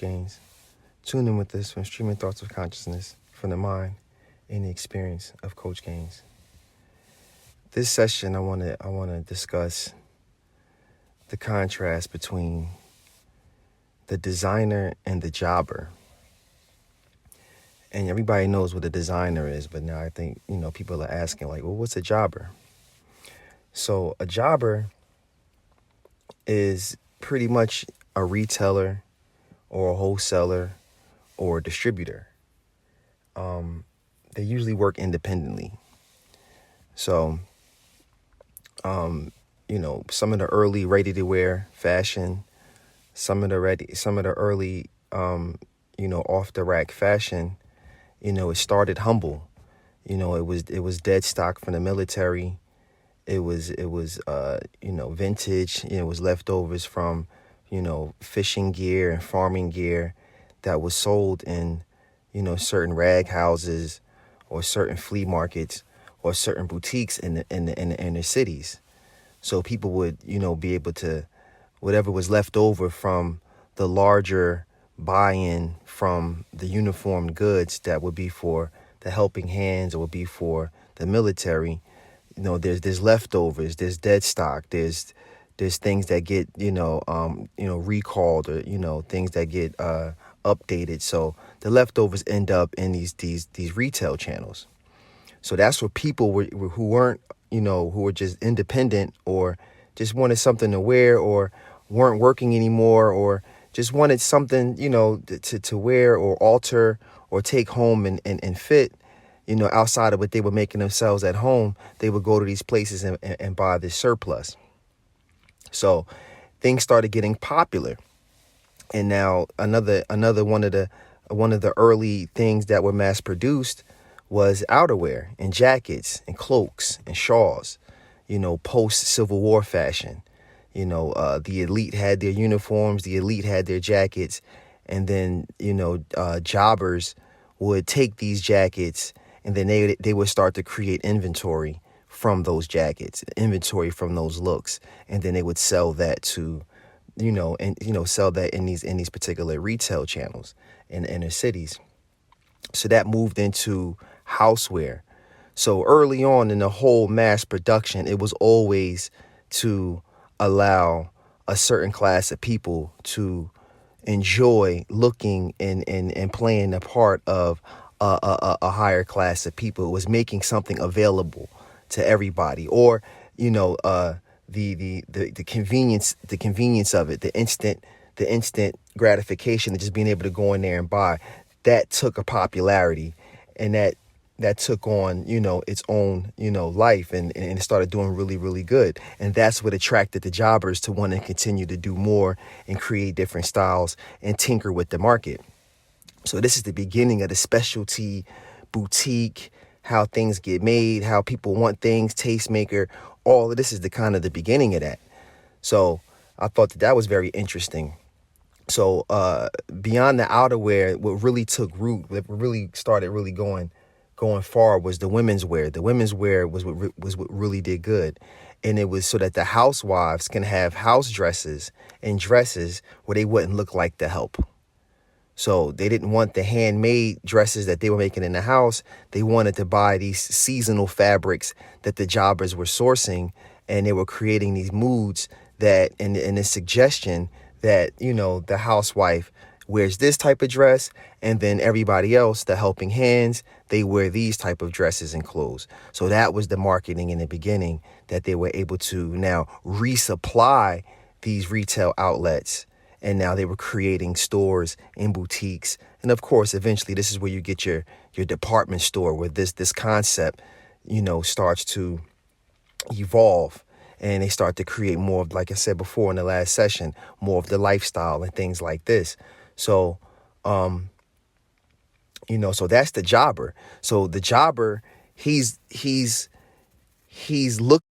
Gaines. Tune in with us from Streaming Thoughts of Consciousness from the mind and the experience of Coach Gaines. This session, I want to discuss the contrast between the designer and the jobber. And everybody knows what a designer is, but now I think, people are asking like, well, what's a jobber? So a jobber is pretty much a retailer or a wholesaler or a distributor. They usually work independently. So, some of the early ready-to-wear fashion, some of the early, off-the-rack fashion, it started humble. It was dead stock from the military. It was vintage. It was leftovers from, fishing gear and farming gear that was sold in, certain rag houses or certain flea markets or certain boutiques in the cities. So people would, be able to, whatever was left over from the larger buy-in from the uniformed goods that would be for the helping hands or would be for the military. There's leftovers, there's dead stock, there's things that get, recalled or, things that get updated. So the leftovers end up in these retail channels. So that's where people who weren't, who were just independent or just wanted something to wear or weren't working anymore or just wanted something, to wear or alter or take home and fit, outside of what they were making themselves at home. They would go to these places and buy this surplus. So things started getting popular. And now another one of the early things that were mass produced was outerwear and jackets and cloaks and shawls, post Civil War fashion. The elite had their uniforms, the elite had their jackets, and then, jobbers would take these jackets and then they would start to create inventory from those jackets, inventory from those looks, and then they would sell that to, sell that in these particular retail channels in inner cities. So that moved into housewear. So early on in the whole mass production, it was always to allow a certain class of people to enjoy looking and playing a part of a higher class of people. It was making something available to everybody, or the convenience of it, the instant gratification of just being able to go in there and buy. That took a popularity, and that took on, its own, life, and it started doing really, really good. And that's what attracted the jobbers to want to continue to do more and create different styles and tinker with the market. So this is the beginning of the specialty boutique, how things get made, how people want things, tastemaker. All of this is the kind of the beginning of that. So I thought that was very interesting. So beyond the outerwear, what really took root, what really started really going far was the women's wear. The women's wear was what really did good. And it was so that the housewives can have house dresses and dresses where they wouldn't look like the help. So they didn't want the handmade dresses that they were making in the house. They wanted to buy these seasonal fabrics that the jobbers were sourcing, and they were creating these moods that, and the suggestion that, the housewife wears this type of dress, and then everybody else, the helping hands, they wear these type of dresses and clothes. So that was the marketing in the beginning, that they were able to now resupply these retail outlets. And now they were creating stores and boutiques. And of course, eventually, this is where you get your department store, where this concept, starts to evolve. And they start to create more of, like I said before in the last session, more of the lifestyle and things like this. So, so that's the jobber. So the jobber, he's looking